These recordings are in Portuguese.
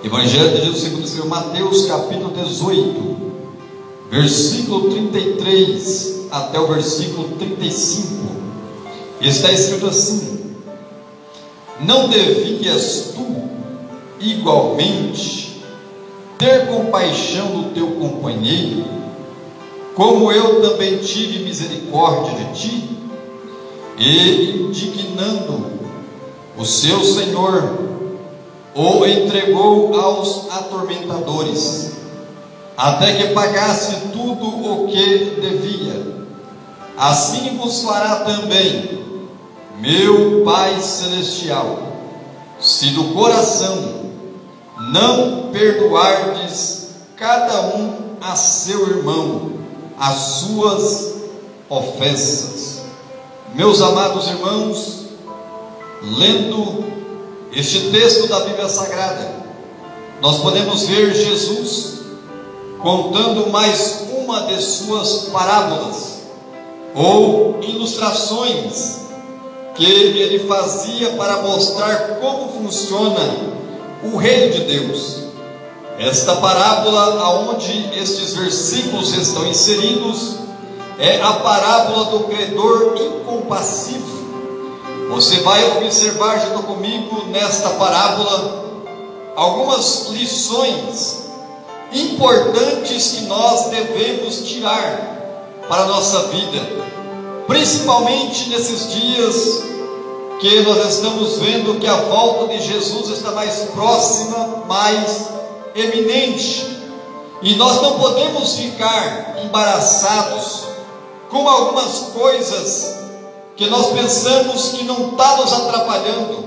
Evangelho de Jesus segundo escreveu Mateus, capítulo 18, versículo 33 até o versículo 35. Está escrito assim: não devias tu igualmente ter compaixão do teu companheiro, como eu também tive misericórdia de ti? E indignando o seu senhor, o entregou aos atormentadores, até que pagasse tudo o que devia. Assim vos fará também meu Pai Celestial, se do coração não perdoardes cada um a seu irmão as suas ofensas. Meus amados irmãos, lendo este texto da Bíblia Sagrada, nós podemos ver Jesus contando mais uma de suas parábolas ou ilustrações que ele fazia para mostrar como funciona o reino de Deus. Esta parábola, aonde estes versículos estão inseridos, é a parábola do credor incompassivo. Você vai observar junto comigo nesta parábola algumas lições importantes que nós devemos tirar para a nossa vida, principalmente nesses dias que nós estamos vendo que a volta de Jesus está mais próxima, mais eminente, e nós não podemos ficar embaraçados com algumas coisas que nós pensamos que não está nos atrapalhando,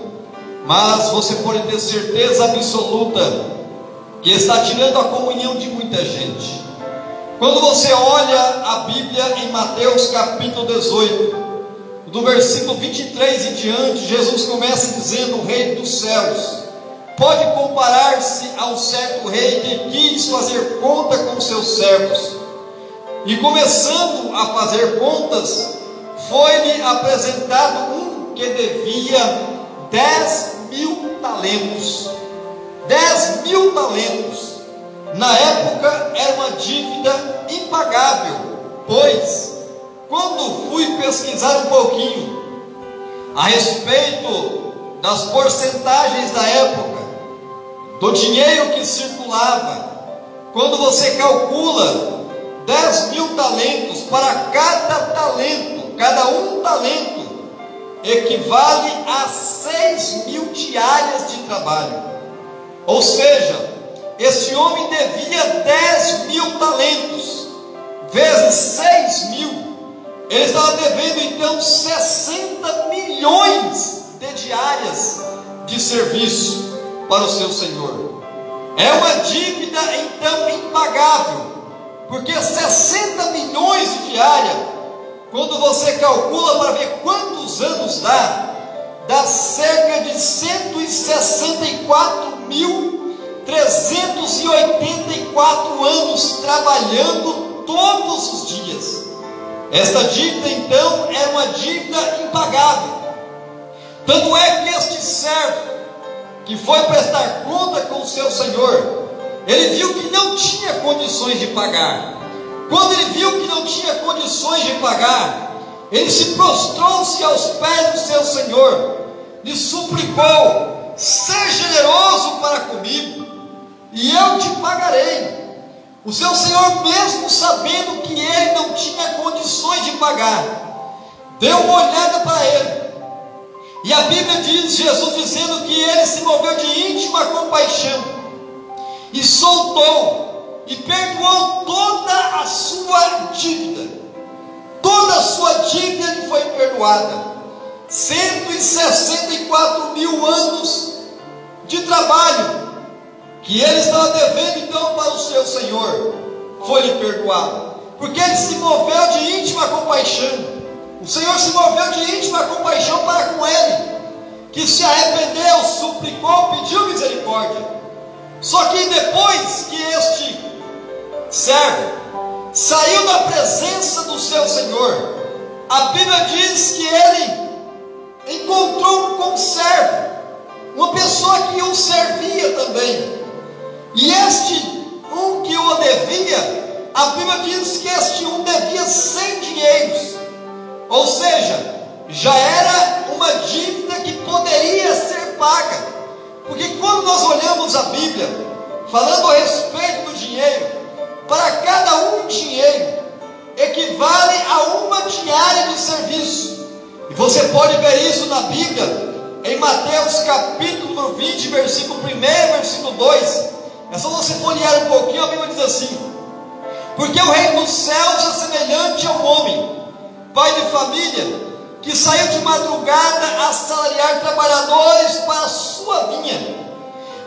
mas você pode ter certeza absoluta que está tirando a comunhão de muita gente. Quando você olha a Bíblia em Mateus capítulo 18, do versículo 23 em diante, Jesus começa dizendo: o reino dos céus pode comparar-se a um certo rei que quis fazer conta com seus servos, e começando a fazer contas, foi-lhe apresentado um que devia 10.000 talentos. 10.000 talentos na época era uma dívida impagável, pois quando fui pesquisar um pouquinho a respeito das porcentagens da época, do dinheiro que circulava, quando você calcula 10.000 talentos, para cada um talento equivale a 6.000 diárias de trabalho. Ou seja, esse homem devia 10.000 talentos, vezes 6.000, ele estava devendo então 60 milhões de diárias de serviço para o seu senhor. É uma dívida então impagável, porque 60 milhões de diária, quando você calcula para ver quantos anos dá cerca de 164.384 anos trabalhando todos os dias. Esta dívida então é uma dívida impagável. Tanto é que este servo que foi prestar conta com o seu senhor, ele viu que não tinha condições de pagar. Quando ele viu que não tinha condições de pagar, ele se prostrou-se aos pés do seu senhor, lhe suplicou: seja generoso para comigo, e eu te pagarei. O seu senhor, mesmo sabendo que ele não tinha condições de pagar, deu uma olhada para ele, e a Bíblia diz, Jesus dizendo que ele se moveu de íntima compaixão, e soltou, e perdoou toda a sua dívida. Toda a sua dívida lhe foi perdoada. 164.000 anos de trabalho que ele estava devendo então para o seu senhor, foi-lhe perdoado, porque ele se moveu de íntima compaixão. O Senhor se moveu de íntima compaixão para com ele, que se arrependeu, suplicou, pediu misericórdia. Só que depois que este servo saiu da presença do seu senhor, a Bíblia diz que ele encontrou um conservo, uma pessoa que o servia também, E este um que o devia, a Bíblia diz que este um devia 100 dinheiros, ou seja, já era uma dívida que poderia ser paga, porque quando nós olhamos a Bíblia, falando a respeito do dinheiro, para cada um dinheiro equivale a uma diária de serviço, e você pode ver isso na Bíblia, em Mateus capítulo 20, versículo 1, versículo 2, é só você folhear um pouquinho, a Bíblia diz assim: porque o reino dos céus é semelhante a um homem, pai de família, que saiu de madrugada a assalariar trabalhadores para a sua vinha,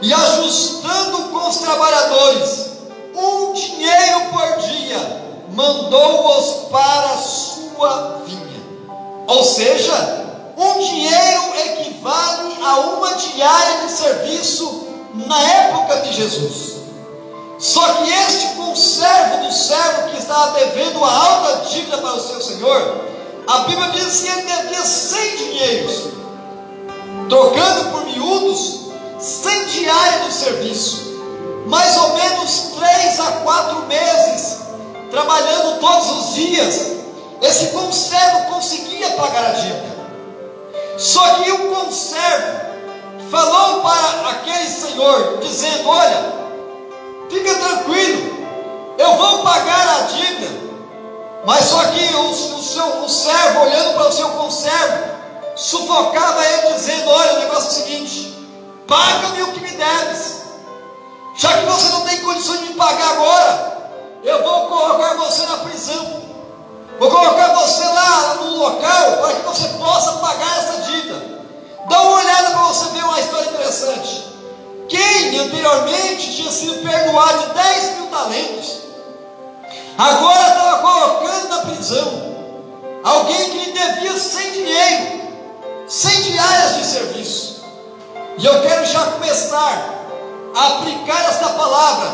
e ajustando com os trabalhadores um dinheiro por dia, mandou-os para a sua vinha. Ou seja, um dinheiro equivale a uma diária de serviço na época de Jesus. Só que este conservo do servo que estava devendo uma alta dívida para o seu senhor, a Bíblia diz que ele devia 100 dinheiros, trocando por miúdos, 100 diárias de serviço, mais ou menos 3 a 4 meses, trabalhando todos os dias. Esse conservo conseguia pagar a dívida. Só que o conservo falou para aquele senhor, dizendo: olha, fica tranquilo, eu vou pagar a dívida. Mas só que o servo, olhando para o seu conservo, sufocava ele, dizendo: olha, o negócio é o seguinte, paga-me o que me deves, já que você não tem condições de me pagar agora, eu vou colocar você na prisão, vou colocar você lá no local, para que você possa pagar essa dívida. Dá uma olhada para você ver uma história interessante. Quem anteriormente tinha sido perdoado de 10 mil talentos, agora estava colocando na prisão alguém que lhe devia 100 dinheiro, 100 diárias de serviço. E eu quero já começar a aplicar esta palavra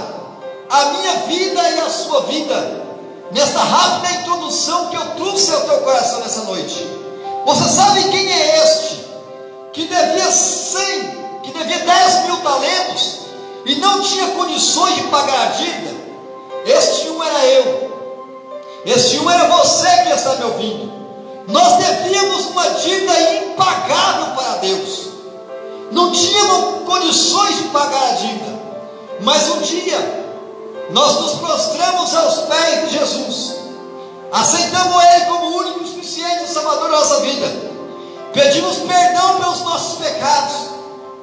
à minha vida e à sua vida, nesta rápida introdução que eu trouxe ao teu coração nessa noite. Você sabe quem é este que devia 10 mil talentos e não tinha condições de pagar a dívida? Este um era eu, este um era você que está me ouvindo. Nós devíamos uma dívida impagável para Deus, não tínhamos condições de pagar a dívida, mas um dia nós nos prostramos aos pés de Jesus, aceitamos Ele como o único e suficiente Salvador da nossa vida, pedimos perdão pelos nossos pecados,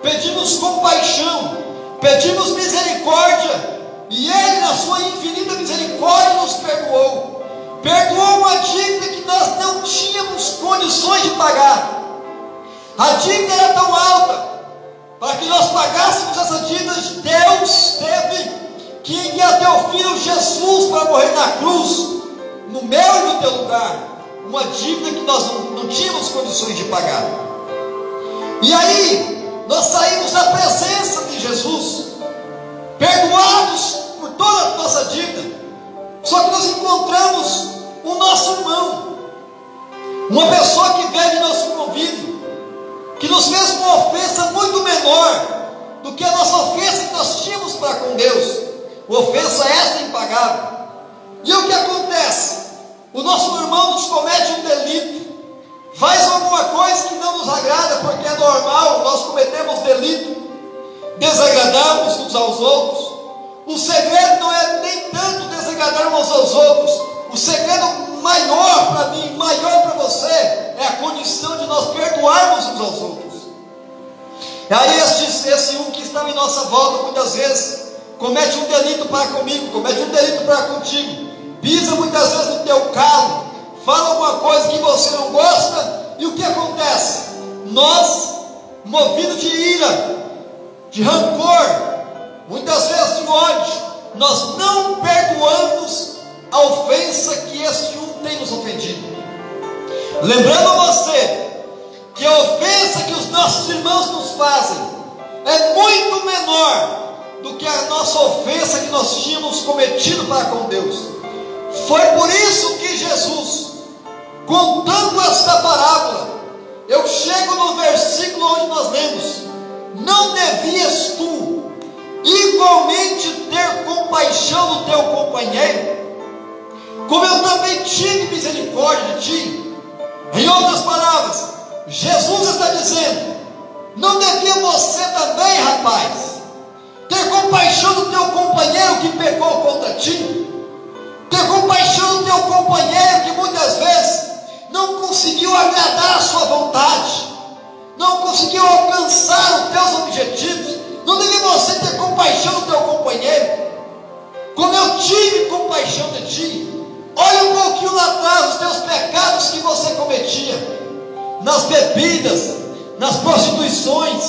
pedimos compaixão, pedimos misericórdia, e Ele, na sua infinita misericórdia, nos perdoou uma dívida que nós não tínhamos condições de pagar. A dívida era tão alta, para que nós pagássemos essa dívida, Deus teve que enviar teu Filho Jesus para morrer na cruz, no meu e no teu lugar, uma dívida que nós não tínhamos condições de pagar. E aí, nós saímos da presença de Jesus, perdoados por toda a nossa dívida. Só que nós encontramos o nosso irmão, uma pessoa que veio de nosso convívio, que nos fez uma ofensa muito menor do que a nossa ofensa que nós tínhamos para com Deus, ofensa esta impagável. E o que acontece? O nosso irmão nos comete um delito, faz alguma coisa que não nos agrada, porque é normal, nós cometemos delito, desagradamos uns aos outros. O segredo não é nem tanto desagradar uns aos outros, o segredo maior para mim, maior para você, é a condição de nós perdoarmos uns aos outros. E aí esse um que está em nossa volta, muitas vezes, comete um delito para comigo, comete um delito para contigo, pisa muitas vezes no teu calo, fala alguma coisa que você não gosta, e o que acontece? Nós, movidos de ira, de rancor, muitas vezes de ódio, nós não perdoamos a ofensa que este um tem nos ofendido. Lembrando a você que a ofensa que os nossos irmãos nos fazem é muito menor do que a nossa ofensa que nós tínhamos cometido para com Deus. Foi por isso que Jesus, contando esta parábola, eu chego no versículo onde nós lemos: não devias tu igualmente ter compaixão do teu companheiro, como eu também tive misericórdia de ti. Em outras palavras, Jesus está dizendo: não devia você também, rapaz, ter compaixão do teu companheiro que pecou contra ti? Ter compaixão do teu companheiro que muitas vezes não conseguiu agradar a sua vontade, não conseguiu alcançar os teus objetivos? Não devia você ter compaixão do teu companheiro, como eu tive compaixão de ti? Olha um pouquinho lá atrás os teus pecados que você cometia, nas bebidas, nas prostituições,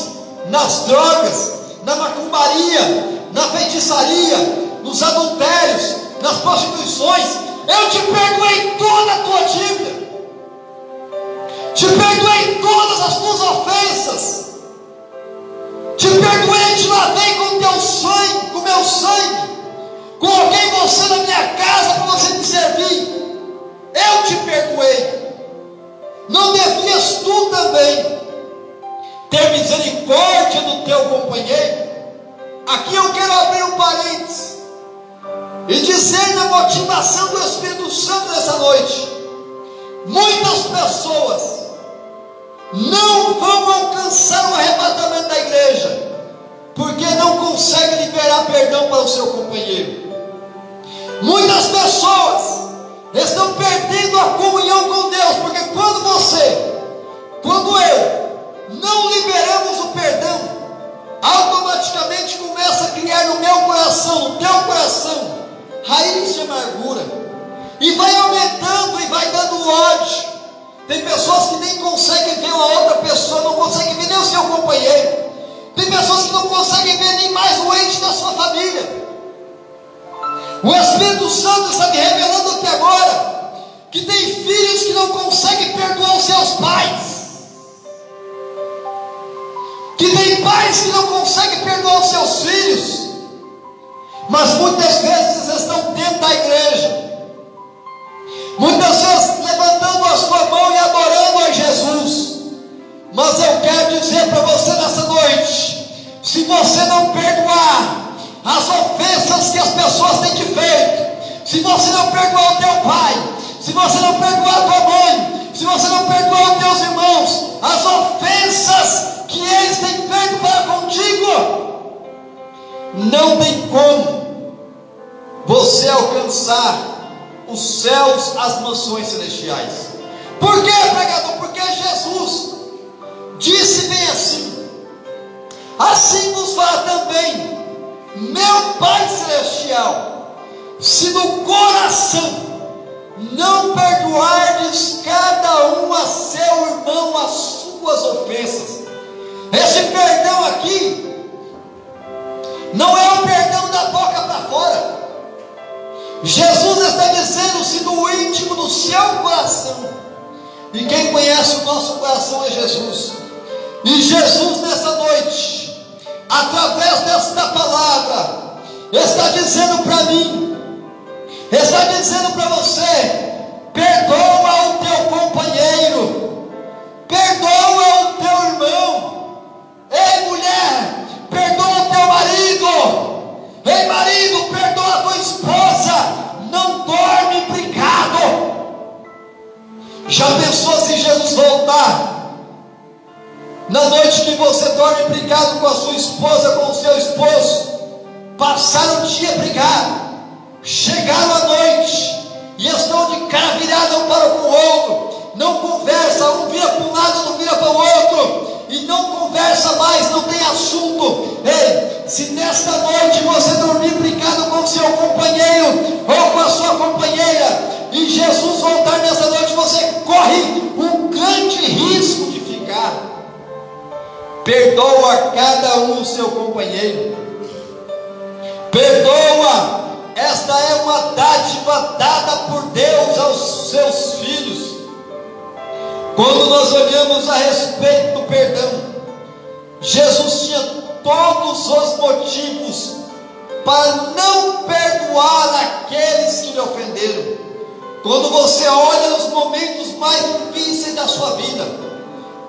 nas drogas, na macumbaria, na feitiçaria, nos adultérios, nas prostituições. Eu te perdoei toda a tua dívida, te perdoei todas as tuas ofensas, te perdoei, te lavei com teu sangue, com meu sangue, coloquei você na minha casa para você me servir. Eu te perdoei. Não devias tu também ter misericórdia do teu companheiro? Aqui eu quero abrir um parênteses e dizer na motivação do Espírito Santo nessa noite: muitas pessoas não vão alcançar o arrebatamento da igreja porque não conseguem liberar perdão para o seu companheiro. Muitas pessoas estão perdendo a comunhão com Deus, porque quando eu não liberamos o perdão, automaticamente começa a criar no meu coração, no teu coração, raiz de amargura, e vai aumentando e vai dando ódio. Tem pessoas que nem conseguem ver uma outra pessoa, não conseguem ver nem o seu companheiro. Tem pessoas que não conseguem ver nem mais o ente da sua família. O Espírito Santo está me revelando aqui agora que tem filhos que não conseguem perdoar os seus pais, que tem pais que não conseguem perdoar os seus filhos, mas muitas vezes estão dentro da igreja, muitas vezes levantando a sua mão e adorando a Jesus. Mas eu quero dizer para você nessa noite: se você não perdoar as ofensas que as pessoas têm te feito, se você não perdoar o teu pai, se você não perdoar a tua mãe, se você não perdoar os teus irmãos, as ofensas que eles têm feito para contigo, não tem como você alcançar os céus, as mansões celestiais. Por quê, pregador? Porque Jesus disse bem assim: assim nos fala também meu Pai Celestial, se no coração não perdoardes cada um a seu irmão as suas ofensas. Esse perdão aqui não é o perdão da boca para fora. Jesus está dizendo: se no íntimo do seu coração, e quem conhece o nosso coração é Jesus. E Jesus nessa noite, através desta palavra, está dizendo para mim, está dizendo para você: perdoa o teu companheiro, perdoa o teu irmão. Ei, mulher, perdoa o teu marido. Ei, marido, perdoa a tua esposa. Não dorme brigado. Já pensou se Jesus voltar na noite que você dorme brigado com a sua esposa, com o seu esposo? Passaram o dia brigado, chegaram à noite e estão de cara virada um para com o outro, não conversa, um vira para um lado, outro vira para o outro, e não conversa mais, não tem assunto. Ei, se nesta noite você dormir brigado com o seu companheiro ou com a sua companheira, e Jesus voltar nessa noite, você corre um grande risco de ficar. Perdoa cada um o seu companheiro, perdoa. Esta é uma dádiva dada por Deus aos seus filhos. Quando nós olhamos a respeito do perdão, Jesus tinha todos os motivos para não perdoar aqueles que lhe ofenderam. Quando você olha nos momentos mais difíceis da sua vida,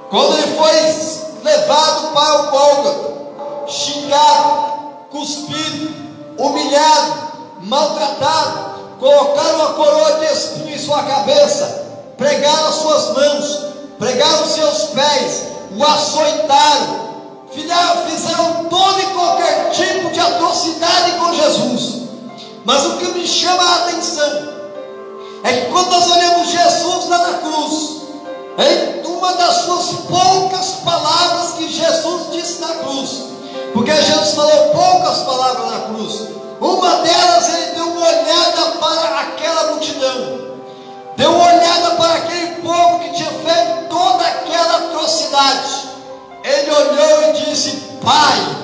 quando ele foi levado para o Gólgota, xingado, cuspido, humilhado, maltratado, colocaram uma coroa de espinho em sua cabeça, pregaram as suas mãos, pregaram os seus pés, o açoitaram, fizeram todo e qualquer tipo de atrocidade com Jesus. Mas o que me chama a atenção é que quando nós olhamos Jesus lá na cruz, em uma das suas poucas palavras que Jesus disse na cruz, porque Jesus falou poucas palavras na cruz, uma delas ele deu uma olhada para aquela multidão, deu uma olhada para aquele povo que tinha feito toda aquela atrocidade. Ele olhou e disse: Pai,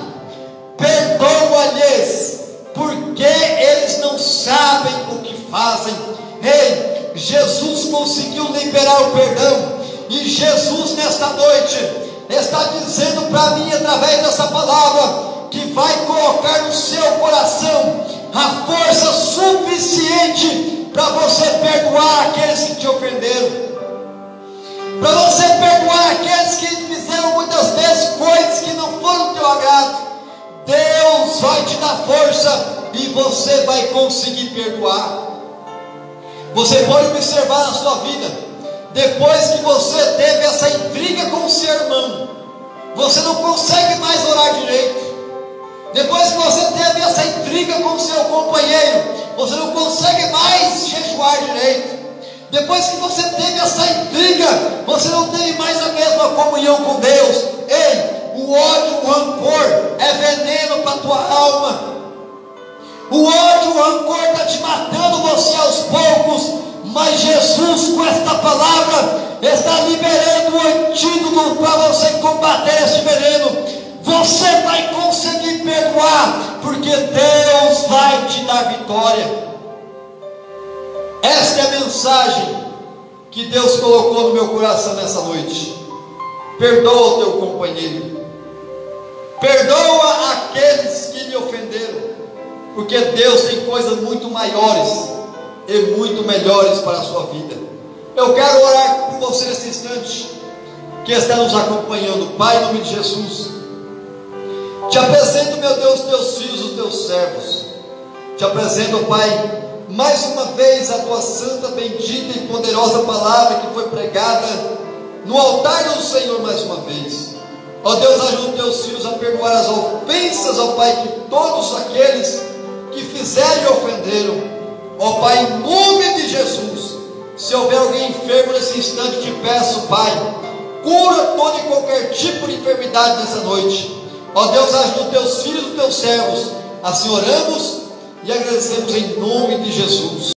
perdoa-lhes, porque eles não sabem o que fazem. Ei, Jesus conseguiu liberar o perdão, e Jesus nesta noite está dizendo para mim, através dessa palavra, que vai colocar no seu coração a força suficiente para você perdoar aqueles que te ofenderam, para você perdoar aqueles que fizeram muitas vezes coisas que não foram do teu agrado. Deus vai te dar força e você vai conseguir perdoar. Você pode observar na sua vida, depois que você teve essa intriga com o seu irmão, você não consegue mais orar direito. Depois que você teve essa intriga com o seu companheiro, você não consegue mais jejuar direito. Depois que você teve essa intriga, você não tem mais a mesma comunhão com Deus. Ei, o ódio, o rancor é veneno para a tua alma. O ódio, o rancor está te matando você aos poucos. Mas Jesus, com esta palavra, está liberando o antídoto para você combater esse veneno. Você vai conseguir perdoar, porque Deus vai te dar vitória. Esta é a mensagem que Deus colocou no meu coração nessa noite. Perdoa o teu companheiro, perdoa aqueles que lhe ofenderam, porque Deus tem coisas muito maiores e muito melhores para a sua vida. Eu quero orar por você nesse instante, que está nos acompanhando. Pai, em nome de Jesus, te apresento, meu Deus, teus filhos, os teus servos. Te apresento, Pai, mais uma vez a tua santa, bendita e poderosa palavra que foi pregada no altar do Senhor mais uma vez. Ó Deus, ajuda os teus filhos a perdoar as ofensas, ó Pai, que todos aqueles que fizeram e ofenderam. Ó Pai, em nome de Jesus, se houver alguém enfermo nesse instante, te peço, Pai, cura todo e qualquer tipo de enfermidade nessa noite. Ó Deus, ajuda os teus filhos e os teus servos. Assim oramos e agradecemos em nome de Jesus.